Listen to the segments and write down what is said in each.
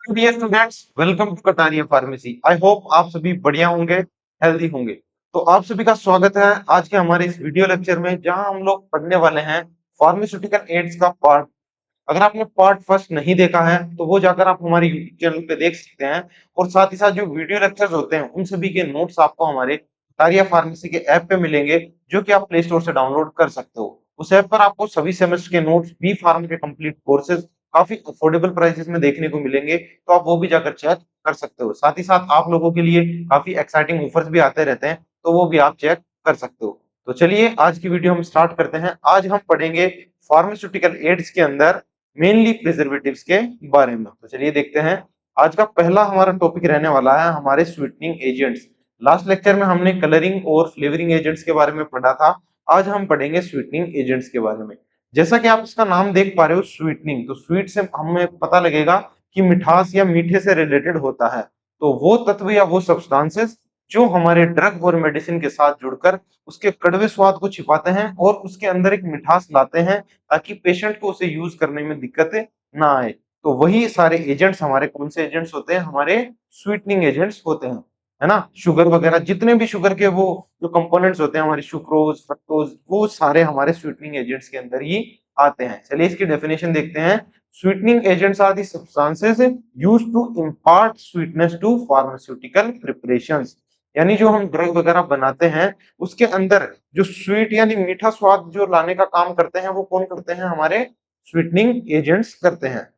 Dear students, welcome to Kataria pharmacy. I hope आप सभी बढ़िया होंगे, हेल्दी होंगे। तो आप सभी का स्वागत है आज के हमारे इस वीडियो लेक्चर में, जहां हम लोग पढ़ने वाले हैं फार्मास्यूटिकल एड्स का पार्ट। अगर आपने पार्ट फर्स्ट नहीं देखा है तो वो जाकर आप हमारे यूट्यूब चैनल पे देख सकते हैं। और साथ ही साथ जो वीडियो लेक्चर्स होते हैं उन सभी के नोट्स आपको हमारे कटारिया फार्मेसी के ऐप पे मिलेंगे, जो कि आप प्ले स्टोर से डाउनलोड कर सकते हो। उस ऐप पर आपको सभी सेमेस्टर के नोट्स, बी फार्म के कंप्लीट कोर्सेज काफी अफोर्डेबल प्राइसेस में देखने को मिलेंगे, तो आप वो भी जाकर चेक कर सकते हो। साथ ही साथ आप लोगों के लिए काफी एक्साइटिंग ऑफर्स भी आते रहते हैं, तो वो भी आप चेक कर सकते हो। तो चलिए आज की वीडियो हम स्टार्ट करते हैं। आज हम पढ़ेंगे फार्मास्यूटिकल एड्स के अंदर मेनली प्रिजर्वेटिव्स के बारे में। तो चलिए देखते हैं। आज का पहला हमारा टॉपिक रहने वाला है हमारे स्वीटनिंग एजेंट्स। लास्ट लेक्चर में हमने कलरिंग और फ्लेवरिंग एजेंट्स के बारे में पढ़ा था। आज हम पढ़ेंगे स्वीटनिंग एजेंट्स के बारे में। जैसा कि आप इसका नाम देख पा रहे हो, स्वीटनिंग, तो स्वीट से हमें पता लगेगा कि मिठास या मीठे से रिलेटेड होता है। तो वो तत्व या वो सब्सटेंसेस जो हमारे ड्रग और मेडिसिन के साथ जुड़कर उसके कड़वे स्वाद को छिपाते हैं और उसके अंदर एक मिठास लाते हैं, ताकि पेशेंट को उसे यूज करने में दिक्कत ना आए। तो वही सारे एजेंट्स हमारे कौन से एजेंट्स होते हैं? हमारे स्वीटनिंग एजेंट्स होते हैं, है ना। शुगर वगैरह जितने भी शुगर के वो जो कंपोनेंट्स होते हैं, हमारी सुक्रोज, फ्रक्टोज, वो सारे हमारे स्वीटनिंग एजेंट्स के अंदर ही आते हैं। चलिए इसकी डेफिनेशन देखते हैं। Sweetening agents are the substances used to impart sweetness to pharmaceutical preparations. यानी जो हम ड्रग वगैरह बनाते हैं उसके अंदर जो स्वीट यानी मीठा स्वाद जो लाने का काम करते हैं, वो कौन करते हैं? हमारे स्वीटनिंग एजेंट्स करते हैं।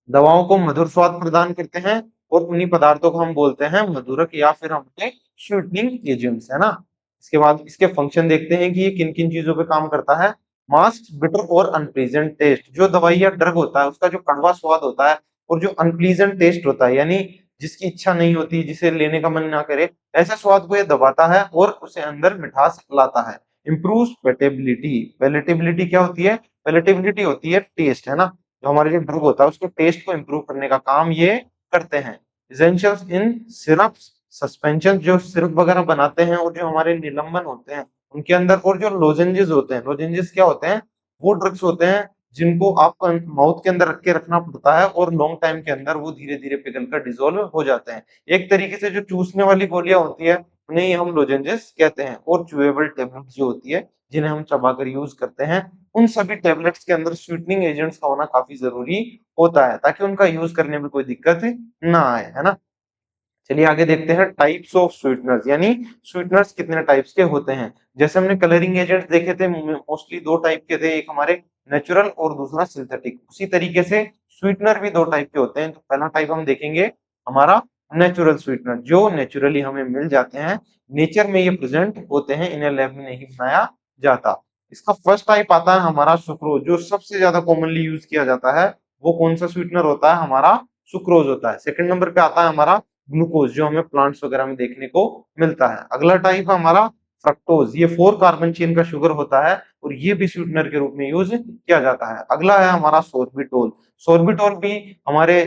दवाओं को मधुर स्वाद प्रदान करते हैं और उन्हीं पदार्थों को हम बोलते हैं मधुरक या फिर हमने स्वीटनिंग एजेंट्स, है ना। इसके बाद इसके फंक्शन देखते हैं कि ये किन किन चीजों पे काम करता है। मास्क, बिटर और अनप्लीजेंट टेस्ट। जो दवाई या ड्रग होता है उसका जो कड़वा स्वाद होता है और जो अनप्लीजेंट टेस्ट होता है, यानी जिसकी इच्छा नहीं होती, जिसे लेने का मन ना करे, ऐसे स्वाद को ये दबाता है और उसे अंदर मिठास लाता है। इम्प्रूव पेटेबिलिटी। पेलेटेबिलिटी क्या होती है? पेलेटेबिलिटी होती है टेस्ट, है ना। जो हमारे जो ड्रग होता है उसके टेस्ट को इम्प्रूव करने का काम ये करते हैं। एसेंशियल्स इन सिरप सस्पेंशन। जो सिरप वगैरह बनाते हैं और जो हमारे निलंबन होते हैं उनके अंदर, और जो लोजेंजेस होते हैं, लोजेंजेस क्या होते हैं? वो ड्रग्स होते हैं जिनको आपको माउथ के अंदर रख के रखना पड़ता है और लॉन्ग टाइम के अंदर वो धीरे धीरे पिघल कर डिजोल्व हो जाते हैं। एक तरीके से जो चूसने वाली गोलियां होती है उन्हें ही हम लोजेंजेस कहते हैं। और च्यूएबल टेबलेट्स जो होती है जिन्हें हम चबाकर यूज करते हैं, उन सभी टेबलेट्स के अंदर स्वीटनिंग एजेंट्स का होना काफी जरूरी होता है, ताकि उनका यूज करने में कोई दिक्कत ना आए, है ना। चलिए आगे देखते हैं टाइप्स ऑफ स्वीटनर्स, यानी स्वीटनर्स कितने टाइप्स के होते हैं। जैसे हमने कलरिंग एजेंट्स देखे थे, मोस्टली दो टाइप के थे, एक हमारे नेचुरल और दूसरा सिंथेटिक। उसी तरीके से स्वीटनर भी दो टाइप के होते हैं। तो पहला टाइप हम देखेंगे हमारा नेचुरल स्वीटनर, जो नेचुरली हमें मिल जाते हैं, नेचर में ये प्रेजेंट होते हैं, इन्हें लैब में नहीं बनाया जाता। इसका फर्स्ट टाइप आता है हमारा सुक्रोज, जो सबसे ज्यादा कॉमनली यूज किया जाता है। वो कौन सा स्वीटनर होता है? हमारा सुक्रोज होता है। सेकंड नंबर पे आता है हमारा ग्लूकोज, जो हमें प्लांट्स वगैरह में देखने को मिलता है। अगला टाइप है हमारा फ्रक्टोज, ये 4 कार्बन चेन का शुगर होता है और ये भी स्वीटनर के रूप में यूज किया जाता है। अगला है हमारा सोर्बिटोल। सोर्बिटोल भी हमारे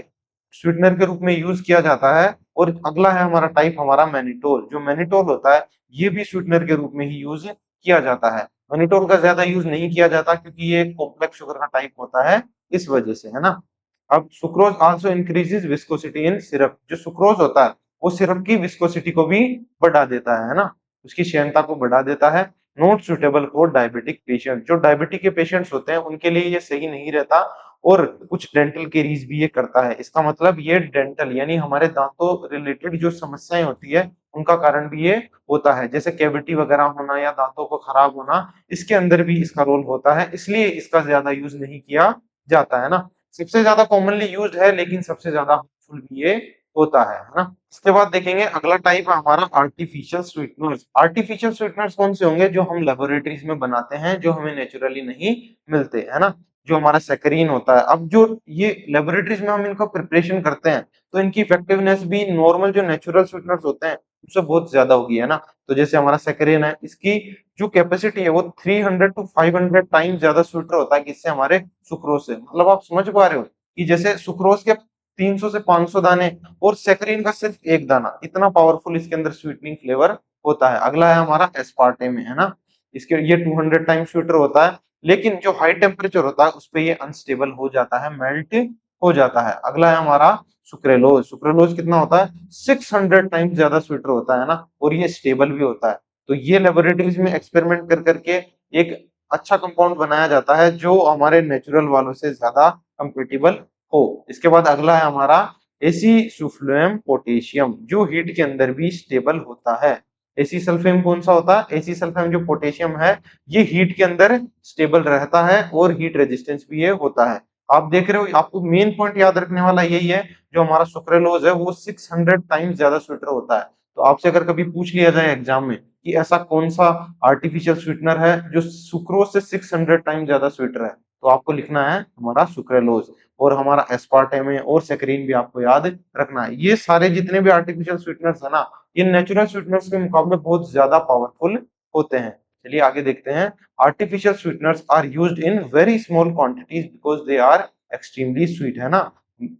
स्वीटनर के रूप में यूज किया जाता है। और अगला है हमारा टाइप हमारा मैनिटोल। जो मैनिटोल होता है ये भी स्वीटनर के रूप में ही यूज किया जाता है। मैनिटोल का ज्यादा यूज नहीं किया जाता क्योंकि ये कॉम्प्लेक्स शुगर का टाइप होता है, इस वजह से, है ना। अब sucrose also increases viscosity in syrup. जो सुक्रोज होता है वो सिरप की विस्कोसिटी को भी बढ़ा देता है ना, उसकी श्यानता को बढ़ा देता है। Not suitable for diabetic patient. जो डायबिटिक के पेशेंट्स होते हैं उनके लिए ये सही नहीं रहता। और कुछ डेंटल केरीज भी ये करता है। इसका मतलब ये डेंटल यानी हमारे दांतों रिलेटेड जो समस्याएं होती है उनका कारण भी ये होता है, जैसे कैविटी वगैरह होना या दांतों को खराब होना, इसके अंदर भी इसका रोल होता है, इसलिए इसका ज्यादा यूज नहीं किया जाता है ना। सबसे ज्यादा कॉमनली यूज्ड है, लेकिन सबसे ज्यादा हार्मफुल भी ये होता है ना। इसके बाद देखेंगे अगला टाइप है हमारा आर्टिफिशियल स्वीटनर्स। आर्टिफिशियल स्वीटनर्स कौन से होंगे? जो हम लेबोरेटरीज में बनाते हैं, जो हमें नेचुरली नहीं मिलते, है ना। जो हमारा सैकरीन होता है, अब जो ये लेबोरेटरीज में हम इनका प्रिपरेशन करते हैं तो इनकी इफेक्टिवनेस भी नॉर्मल जो नेचुरल स्वीटनर्स होते हैं उससे बहुत ज्यादा होगी, है ना। तो जैसे हमारा सैकरीन है, इसकी जो कैपेसिटी है वो 300 टू 500 टाइम ज्यादा स्वीटर होता है किससे? हमारे सुक्रोज से। मतलब आप समझ पा रहे हो कि जैसे सुक्रोज के 300 से 500 दाने और सैकरीन का सिर्फ एक दाना, इतना पावरफुल इसके अंदर स्वीटनिंग फ्लेवर होता है। अगला है हमारा एस्पार्टेम, है ना। इसके ये 200 टाइम स्वीटर होता है, लेकिन जो हाई टेम्परेचर होता है उस पे ये अनस्टेबल हो जाता है, मेल्ट हो जाता है। अगला है हमारा सुक्रेलोज। सुक्रेलोज कितना होता है? 600 टाइम्स ज्यादा स्वीटर होता है ना, और ये स्टेबल भी होता है। तो ये लेबोरेटरीज में एक्सपेरिमेंट कर करके एक अच्छा कंपाउंड बनाया जाता है जो हमारे नेचुरल वालों से ज्यादा कंपेटिबल हो। इसके बाद अगला है हमारा एसीसल्फेम पोटेशियम, जो हीट के अंदर भी स्टेबल होता है। एसीसल्फेम कौन सा होता है? एसीसल्फेम जो पोटेशियम है, ये हीट के अंदर स्टेबल रहता है और हीट रेजिस्टेंस भी ये होता है। आप देख रहे हो, आपको मेन पॉइंट याद रखने वाला यही है, जो हमारा सुक्रेलोज है वो 600 टाइम्स ज्यादा स्वीटर होता है। तो आपसे अगर कभी पूछ लिया जाए एग्जाम में कि ऐसा कौन सा आर्टिफिशियल स्वीटनर है जो सुक्रोज से 600 टाइम ज्यादा स्वीटर है, तो आपको लिखना है हमारा सुक्रेलोज। और हमारा एस्पार्टेम और सेक्रीन भी आपको याद रखना है। ये सारे जितने भी आर्टिफिशियल स्वीटनर्स है ना, ये नेचुरल स्वीटनर्स के मुकाबले बहुत ज्यादा पावरफुल होते हैं। चलिए आगे देखते हैं। Artificial sweeteners are used in very small quantities because they are extremely sweet, है ना।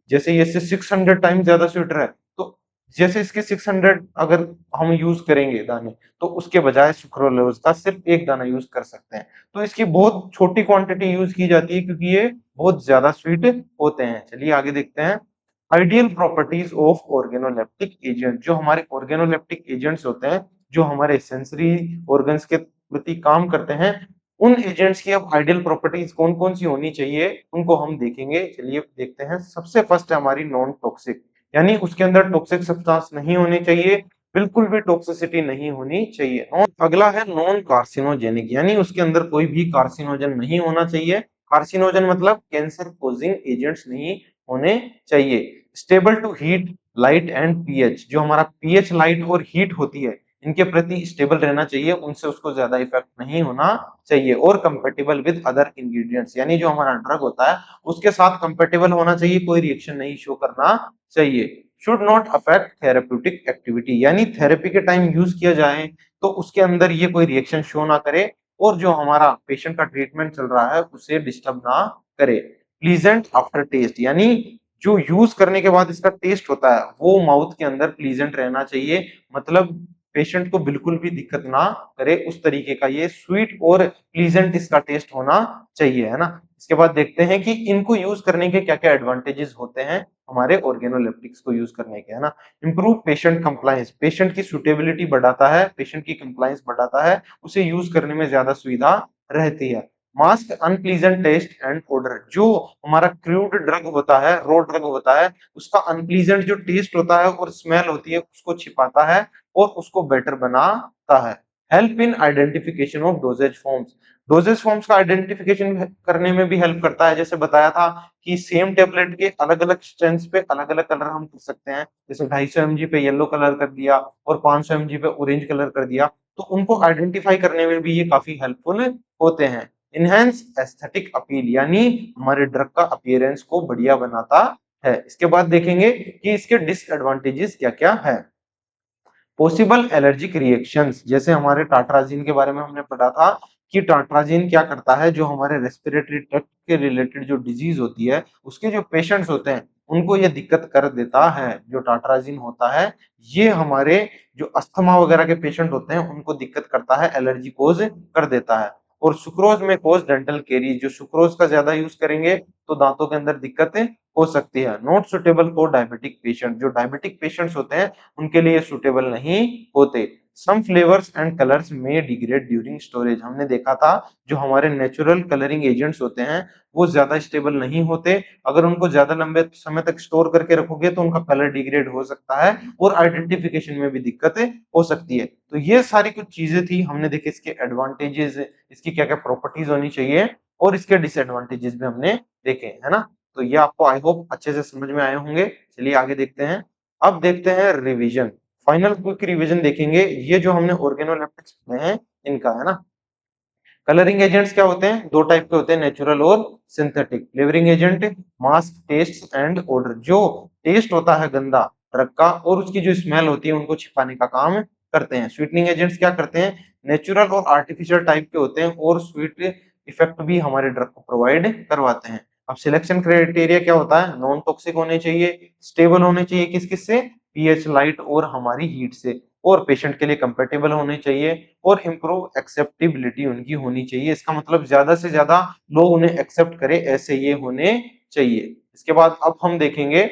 जैसे ये 600 टाइम ज्यादा स्वीटर है, तो जैसे इसके 600 अगर हम यूज करेंगे दाने, तो उसके बजाय सुक्रोलोज का सिर्फ एक दाना यूज कर सकते हैं। तो इसकी बहुत छोटी क्वांटिटी यूज की जाती है क्योंकि ये बहुत ज्यादा स्वीट होते हैं। चलिए आगे देखते हैं। Ideal properties of organoleptic agent, जो हमारे ऑर्गेनोलेप्टिक एजेंट्स होते हैं, जो हमारे सेंसरी ऑर्गन्स के प्रति काम करते हैं, उन एजेंट्स की अब आइडियल प्रॉपर्टीज कौन कौन सी होनी चाहिए उनको हम देखेंगे। चलिए देखते हैं। सबसे फर्स्ट है हमारी नॉन टॉक्सिक, यानी उसके अंदर टॉक्सिक सब्सटेंस नहीं होने चाहिए, बिल्कुल भी टॉक्सिसिटी नहीं होनी चाहिए। और अगला है नॉन कार्सिनोजेनिक, यानी उसके अंदर कोई भी कार्सिनोजन नहीं होना चाहिए। कार्सिनोजन मतलब कैंसर कोजिंग एजेंट्स नहीं होने चाहिए। Stable to heat, light and pH, जो हमारा पीएच, लाइट और हीट होती है, इनके प्रति स्टेबल रहना चाहिए, उनसे उसको ज्यादा इफेक्ट नहीं होना चाहिए। और कंपेटेबल विद अदर इंग्रेडिएंट्स, यानी जो हमारा ड्रग होता है उसके साथ कंपेटेबल होना चाहिए, कोई रिएक्शन नहीं शो करना चाहिए। Should not affect therapeutic activity, यानी थेरेपी के टाइम यूज किया जाए तो उसके अंदर ये कोई रिएक्शन शो ना करे, और जो हमारा पेशेंट का ट्रीटमेंट चल रहा है उसे डिस्टर्ब ना करे। प्लीजेंट आफ्टर टेस्ट, यानी जो यूज करने के बाद इसका टेस्ट होता है वो माउथ के अंदर प्लीजेंट रहना चाहिए, मतलब पेशेंट को बिल्कुल भी दिक्कत ना करे उस तरीके का ये स्वीट और प्लीजेंट इसका टेस्ट होना चाहिए, है ना। इसके बाद देखते हैं कि इनको यूज करने के क्या क्या एडवांटेजेस होते हैं हमारे ऑर्गेनोलेप्टिक्स को यूज करने के, है ना। इंप्रूव पेशेंट कंप्लायंस, पेशेंट की सुटेबिलिटी बढ़ाता है, पेशेंट की कंप्लायंस बढ़ाता है, उसे यूज करने में ज्यादा सुविधा रहती है। Mask unpleasant taste and odour, जो हमारा क्रूड ड्रग होता है, रॉ ड्रग होता है, उसका अनप्लीजेंट जो टेस्ट होता है और स्मेल होती है उसको छिपाता है और उसको बेटर बनाता है। Help in identification of dosage forms, dosage forms का आइडेंटिफिकेशन करने में भी हेल्प करता है। जैसे बताया था कि सेम टेबलेट के अलग अलग स्ट्रेंथ पे अलग अलग कलर हम कर सकते हैं, जैसे 250 mg पे येलो कलर कर दिया और 500 mg पे ऑरेंज कलर कर दिया, तो उनको आइडेंटिफाई करने में भी ये काफी हेल्पफुल होते हैं। इनहेंस एस्थेटिक अपील, यानी हमारे ड्रग का अपीयरेंस को बढ़िया बनाता है। इसके बाद देखेंगे कि इसके डिसएडवांटेजेस क्या क्या है। पॉसिबल एलर्जिक रिएक्शंस, जैसे हमारे टाट्राजीन के बारे में हमने पढ़ा था कि टाट्राजीन क्या करता है, जो हमारे रेस्पिरेटरी ट्रैक्ट के रिलेटेड जो डिजीज होती है उसके जो पेशेंट्स होते हैं उनको ये दिक्कत कर देता है। जो टाट्राजीन होता है ये हमारे जो अस्थमा वगैरह के पेशेंट होते हैं उनको दिक्कत करता है, एलर्जी कोज कर देता है। और सुक्रोज में कोज डेंटल केरीज, जो सुक्रोज का ज्यादा यूज करेंगे तो दांतों के अंदर दिक्कतें हो सकती है। Not suitable for diabetic patient, जो डायबिटिक पेशेंट्स होते हैं उनके लिए सुटेबल नहीं होते। सम फ्लेवर्स एंड कलर्स में डिग्रेड ड्यूरिंग स्टोरेज, हमने देखा था जो हमारे नेचुरल कलरिंग एजेंट्स होते हैं वो ज्यादा स्टेबल नहीं होते, अगर उनको ज्यादा लंबे समय तक स्टोर करके रखोगे तो उनका कलर डिग्रेड हो सकता है और आइडेंटिफिकेशन में भी दिक्कतें हो सकती है। तो ये सारी कुछ चीजें थी, हमने देखे इसके एडवांटेजेस, इसकी क्या क्या प्रॉपर्टीज होनी चाहिए, और इसके डिसएडवांटेजेस भी हमने देखे, है ना। तो ये आपको आई होप अच्छे से समझ में आए होंगे। चलिए आगे देखते हैं। अब देखते हैं रिवीजन, फाइनल क्विक रिवीजन देखेंगे। ये जो हमने ऑर्गेनोलेप्टिक्स पढ़े हैं इनका, है ना। कलरिंग एजेंट्स क्या होते हैं? दो टाइप के होते हैं, नेचुरल और synthetic. Flavouring agent, mask, taste and odour, जो टेस्ट होता है गंदा ड्रग का और उसकी जो स्मेल होती है उनको छिपाने का काम करते हैं। स्वीटनिंग एजेंट्स क्या करते हैं? नेचुरल और आर्टिफिशियल टाइप के होते हैं और स्वीट इफेक्ट भी हमारे ड्रग को प्रोवाइड करवाते हैं। अब सिलेक्शन क्राइटेरिया क्या होता है? नॉन टॉक्सिक होने चाहिए, स्टेबल होने चाहिए, किस किस से? पीएच, लाइट और हमारी हीट से, और पेशेंट के लिए कंपेटेबल होने चाहिए, और इम्प्रूव एक्सेप्टेबिलिटी उनकी होनी चाहिए। इसका मतलब ज्यादा से ज्यादा लोग उन्हें एक्सेप्ट करें ऐसे ये होने चाहिए। इसके बाद अब हम देखेंगे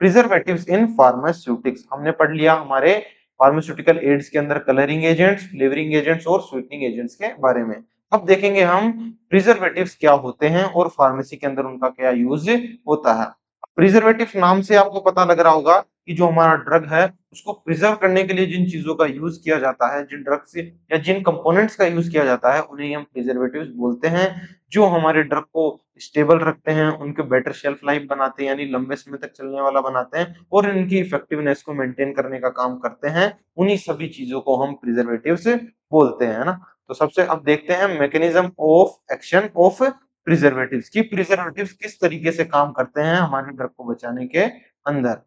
प्रिजर्वेटिव्स इन फार्मास्यूटिक्स। हमने पढ़ लिया हमारे फार्मास्यूटिकल एड्स के अंदर कलरिंग एजेंट्स, फ्लेवरिंग एजेंट्स और स्वीटनिंग एजेंट्स के बारे में। अब देखेंगे हम प्रिजर्वेटिव्स क्या होते हैं और फार्मेसी के अंदर उनका क्या यूज होता है। प्रिजर्वेटिव नाम से आपको पता लग रहा होगा कि जो हमारा ड्रग है उसको प्रिजर्व करने के लिए जिन चीजों का यूज किया जाता है, जिन ड्रग्स या जिन कंपोनेंट्स का यूज किया जाता है, उन्हें हम प्रिजर्वेटिव्स बोलते हैं। जो हमारे ड्रग को स्टेबल रखते हैं, उनके बेटर शेल्फ लाइफ बनाते हैं, यानी लंबे समय तक चलने वाला बनाते हैं और इनकी इफेक्टिवनेस को मेंटेन करने का काम करते हैं। उन्हीं सभी चीजों को हम प्रिजर्वेटिव्स बोलते हैं, है ना। तो सबसे अब देखते हैं mechanism of action of preservatives की प्रिजर्वेटिव्स किस तरीके से काम करते हैं हमारे ड्रग को बचाने के अंदर।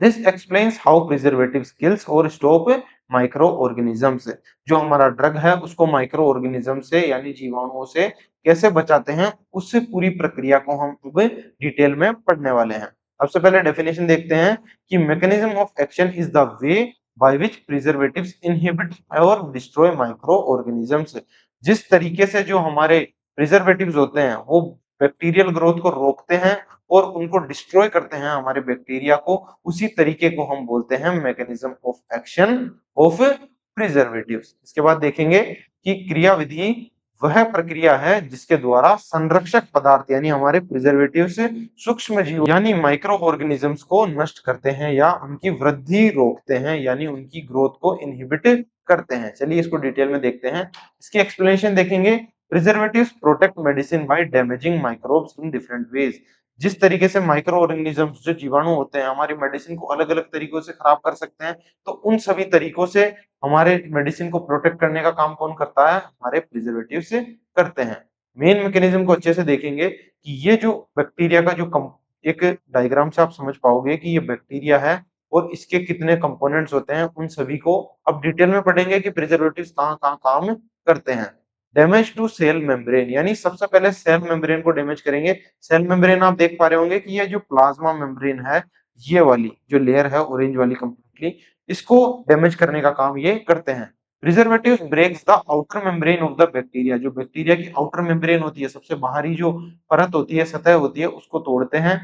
This explains how preservatives kills और स्टॉप माइक्रो ऑर्गेनिजम्स। जो हमारा ड्रग है उसको माइक्रो ऑर्गेनिज्म से यानी जीवाणुओं से कैसे बचाते हैं, उससे पूरी प्रक्रिया को हम अब डिटेल में पढ़ने वाले हैं। सबसे पहले डेफिनेशन देखते हैं कि mechanism of action is the way by which preservatives inhibit और डिस्ट्रॉय माइक्रो ऑर्गेनिजम्स। जिस तरीके से जो हमारे प्रिजर्वेटिव्स होते हैं वो बैक्टीरियल ग्रोथ को रोकते हैं और उनको डिस्ट्रॉय करते हैं हमारे बैक्टीरिया को, उसी तरीके को हम बोलते हैं mechanism of action of preservatives. इसके बाद देखेंगे कि क्रियाविधि वह प्रक्रिया है जिसके द्वारा संरक्षक पदार्थ यानी हमारे प्रिजर्वेटिव से सूक्ष्म जीव यानी माइक्रो ऑर्गेनिजम्स को नष्ट करते हैं या उनकी वृद्धि रोकते हैं, यानी उनकी ग्रोथ को इनहिबिट करते हैं। चलिए इसको डिटेल में देखते हैं। इसकी एक्सप्लेनेशन देखेंगे। Preservatives protect medicine bye damaging microbes in different ways. जिस तरीके से माइक्रो ऑर्गेनिजम्स जो जीवाणु होते हैं हमारी मेडिसिन को अलग अलग तरीकों से खराब कर सकते हैं, तो उन सभी तरीकों से हमारे मेडिसिन को प्रोटेक्ट करने का काम कौन करता है, हमारे प्रिजर्वेटिव से करते हैं। मेन मैकेनिज्म को अच्छे से देखेंगे कि ये जो बैक्टीरिया का जो एक डायग्राम से आप समझ पाओगे कि ये बैक्टीरिया है और इसके कितने कंपोनेंट्स होते हैं, उन सभी को अब डिटेल में पढ़ेंगे कि प्रिजर्वेटिव्स कहाँ कहाँ काम करते हैं। डैमेज टू सेल मेम्ब्रेन, यानी सबसे पहले सेल मेम्ब्रेन को डैमेज करेंगे। सेल मेम्ब्रेन आप देख पा रहे होंगे कि ये जो प्लाज्मा मेम्ब्रेन है, ये वाली जो लेयर है ऑरेंज वाली कंप्लीटली, इसको डैमेज करने का काम ये करते हैं। Preservatives breaks the outer membrane of the bacteria. जो बैक्टीरिया की आउटर मेम्ब्रेन होती है, सबसे बाहरी जो परत होती है, सतह होती है, उसको तोड़ते हैं।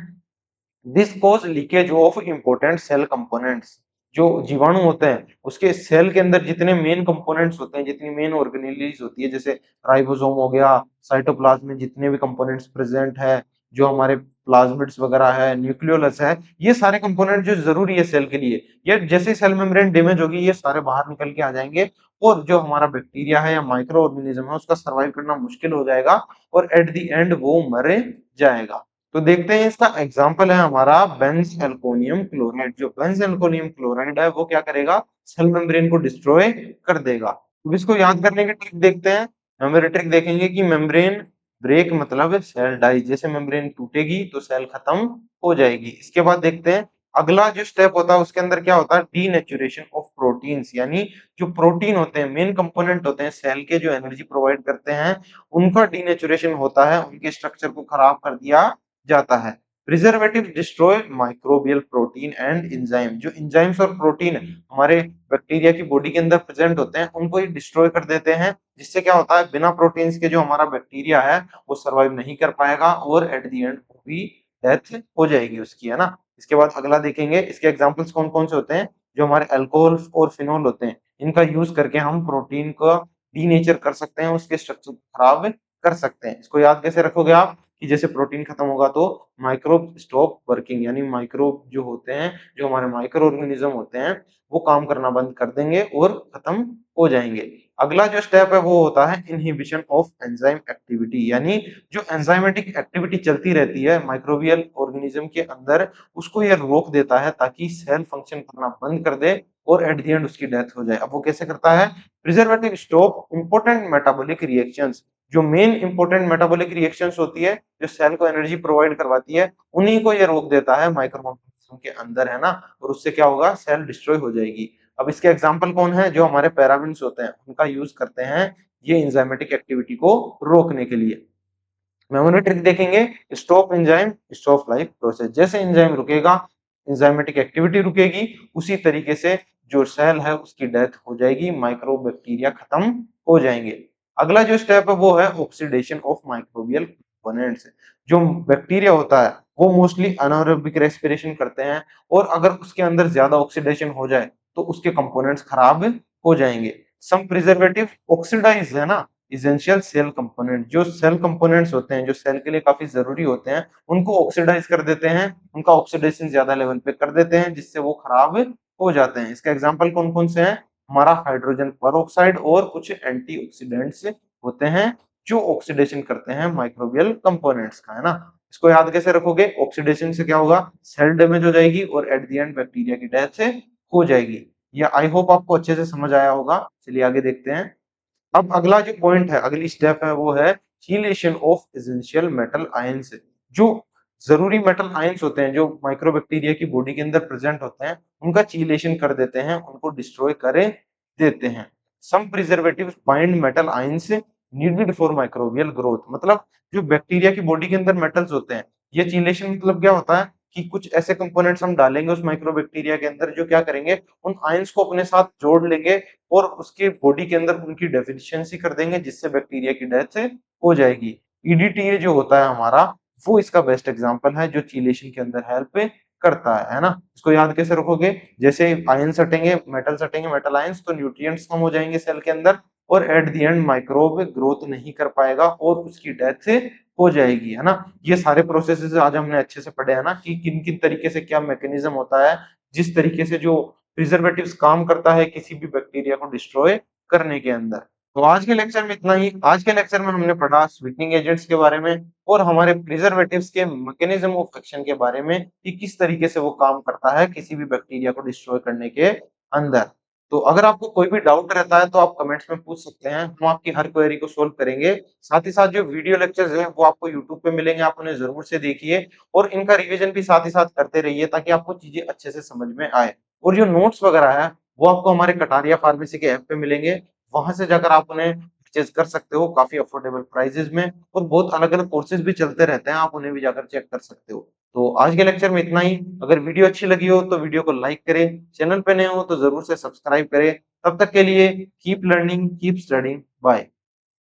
This cause leakage of important cell components. जो जीवाणु होते हैं उसके सेल के अंदर जितने मेन कंपोनेंट्स होते हैं, जितनी मेन ऑर्गेनेलीज होती है, जैसे राइबोसोम हो गया, साइटोप्लाज्म में जितने भी कंपोनेंट्स प्रेजेंट है, जो हमारे प्लाज्मिड्स वगैरह है, न्यूक्लियोलस है, ये सारे कंपोनेंट जो जरूरी है सेल के लिए, ये जैसे सेल मेम्ब्रेन डैमेज होगी ये सारे बाहर निकल के आ जाएंगे और जो हमारा बैक्टीरिया है या माइक्रो ऑर्गेनिज्म है उसका सर्वाइव करना मुश्किल हो जाएगा और एट द एंड वो मर जाएगा। तो देखते हैं इसका एग्जाम्पल है हमारा बेंज एल्कोनियम क्लोराइड। जो बेंज एल्कोनियम क्लोराइड है वो क्या करेगा, सेल मेम्ब्रेन को डिस्ट्रॉय कर देगा। तो इसको याद करने के ट्रिक देखते हैं। मेमोरी ट्रिक देखेंगे कि मेम्ब्रेन ब्रेक मतलब सेल डाई, जैसे मेम्ब्रेन टूटेगी तो सेल खत्म हो जाएगी। इसके बाद देखते हैं अगला जो स्टेप होता है उसके अंदर क्या होता है, डीनेचुरेशन ऑफ प्रोटीन्स, यानी जो प्रोटीन होते हैं, मेन कंपोनेंट होते हैं सेल के, जो एनर्जी प्रोवाइड करते हैं, उनका डीनेचुरेशन होता है, उनके स्ट्रक्चर को खराब कर दिया जाता है। Preservative destroy microbial protein and enzyme. जो एंजाइम्स और प्रोटीन हमारे बैक्टीरिया की बॉडी के अंदर प्रेजेंट होते हैं उनको ही डिस्ट्रॉय कर देते हैं, जिससे क्या होता है बिना प्रोटीन्स के जो हमारा बैक्टीरिया है वो सर्वाइव नहीं कर पाएगा और एट द एंड भी डेथ हो जाएगी उसकी, है ना। इसके बाद अगला देखेंगे इसके एग्जांपल्स कौन कौन से होते हैं। जो हमारे अल्कोहल और फिनोल होते हैं इनका यूज करके हम प्रोटीन को डीनेचर कर सकते हैं, उसके स्ट्रक्चर को खराब कर सकते हैं। इसको याद कैसे रखोगे आप कि जैसे प्रोटीन खत्म होगा तो माइक्रोब स्टॉप वर्किंग, यानी माइक्रोब जो होते हैं, जो हमारे माइक्रो ऑर्गेनिज्म होते हैं, वो काम करना बंद कर देंगे और खत्म हो जाएंगे। अगला जो स्टेप है वो होता है इनहिबिशन ऑफ एंजाइम एक्टिविटी, यानी जो एंजाइमेटिक एक्टिविटी चलती रहती है माइक्रोबियल ऑर्गेनिज्म के अंदर, उसको ये रोक देता है ताकि सेल फंक्शन करना बंद कर दे और एट द एंड उसकी डेथ हो जाए। अब वो कैसे करता है, preservative stop important metabolic reactions. जो मेन इंपॉर्टेंट मेटाबॉलिक रिएक्शंस होती है जो सेल को एनर्जी प्रोवाइड करवाती है, उन्हीं को ये रोक देता है माइक्रो ऑर्गेनिज्म के अंदर, है ना। और उससे क्या होगा, सेल डिस्ट्रॉय हो जाएगी। अब इसके एग्जांपल कौन है, जो हमारे पैराबिन्स होते हैं उनका यूज करते हैं ये एंजाइमेटिक एक्टिविटी को रोकने के लिए। मेमोरी ट्रिक देखेंगे, stop enzyme stop life process. जैसे एंजाइम रुकेगा एंजाइमेटिक एक्टिविटी रुकेगी, उसी तरीके से जो सेल है उसकी डेथ हो जाएगी, माइक्रो बैक्टीरिया खत्म हो जाएंगे। अगला जो स्टेप है वो है ऑक्सीडेशन ऑफ माइक्रोबियल। कंपोनेंट्स। जो बैक्टीरिया होता है वो मोस्टली अनारोबिक रेस्पिरेशन करते हैं और अगर उसके अंदर ज्यादा ऑक्सीडेशन हो जाए तो उसके कंपोनेंट्स खराब हो जाएंगे। सम प्रिजर्वेटिव ऑक्सीडाइज है ना इसेंशियल सेल कंपोनेंट, जो सेल कंपोनेंट्स होते हैं जो सेल के लिए काफी जरूरी होते हैं उनको ऑक्सीडाइज कर देते हैं, उनका ऑक्सीडेशन ज्यादा लेवल पे कर देते हैं जिससे वो खराब हो जाते हैं। इसका एग्जांपल कौन कौन से हैं? हमारा हाइड्रोजन पेरोक्साइड और कुछ एंटीऑक्सीडेंट्स होते हैं जो ऑक्सीडेशन करते हैं माइक्रोबियल कंपोनेंट्स का, है ना। इसको याद कैसे रखोगे? ऑक्सीडेशन से क्या होगा? सेल डैमेज हो जाएगी और एट द एंड बैक्टीरिया की डेथ से हो जाएगी। या आई होप आपको अच्छे से समझ आया होगा। चलिए आगे देखते हैं। अब अगला जो पॉइंट है, अगली स्टेप है वो है चीलेशन ऑफ एसेंशियल मेटल आयंस। जो जरूरी मेटल आयंस होते हैं जो माइक्रोबैक्टीरिया की बॉडी के अंदर प्रेजेंट होते हैं उनका चीलेशन कर देते हैं, उनको डिस्ट्रॉय करे देते हैं। Some preservatives bind metal ions needed for microbial growth. मतलब जो बैक्टीरिया की बॉडी के अंदर मेटल्स होते हैं, ये चीलेशन मतलब क्या होता है कि कुछ ऐसे कंपोनेंट्स हम डालेंगे उस माइक्रोबैक्टीरिया के अंदर जो क्या करेंगे, उन आयंस को अपने साथ जोड़ लेंगे और उसके बॉडी के अंदर उनकी डेफिशिएंसी कर देंगे जिससे बैक्टीरिया की डेथ हो जाएगी। ईडीटीए जो होता है हमारा वो इसका बेस्ट एग्जांपल है जो चीलेशन के अंदर हेल्प करता है ना। इसको याद कैसे रखोगे? जैसे आयंस हटेंगे, मेटल आयंस, तो न्यूट्रिएंट्स कम हो जाएंगे सेल के अंदर और at the end microbe growth नहीं कर पाएगा और उसकी डेथ हो जाएगी, है ना। ये सारे प्रोसेसेस आज हमने अच्छे से पढ़े हैं ना कि किन किन तरीके से क्या मैकेनिज्म होता है, जिस तरीके से जो प्रिजर्वेटिव्स काम करता है किसी भी बैक्टीरिया को डिस्ट्रॉय करने के अंदर। तो आज के लेक्चर में इतना ही। आज के लेक्चर में हमने पढ़ा स्वीटनिंग एजेंट्स के बारे में और हमारे प्रिजर्वेटिव्स के मैकेनिज्म ऑफ एक्शन के बारे में कि किस तरीके से वो काम करता है किसी भी बैक्टीरिया को डिस्ट्रॉय करने के अंदर। तो अगर आपको कोई भी डाउट रहता है तो आप कमेंट्स में पूछ सकते हैं, हम आपकी हर क्वेरी को सोल्व करेंगे। साथ ही साथ जो वीडियो लेक्चर्स हैं वो आपको यूट्यूब पे मिलेंगे, आप उन्हें जरूर से देखिए और इनका रिवीजन भी साथ ही साथ करते रहिए ताकि आपको चीजें अच्छे से समझ में आए। और जो नोट्स वगैरह है वो आपको हमारे कटारिया फार्मेसी के ऐप पे मिलेंगे, वहां से जाकर आप उन्हें परचेज कर सकते हो काफी अफोर्डेबल प्राइसेस में। और बहुत अलग अलग कोर्सेज भी चलते रहते हैं, आप उन्हें भी जाकर चेक कर सकते हो। तो आज के लेक्चर में इतना ही। अगर वीडियो अच्छी लगी हो तो वीडियो को लाइक करें, चैनल पे नए हो तो जरूर से सब्सक्राइब करें। तब तक के लिए keep learning, keep studying, bye.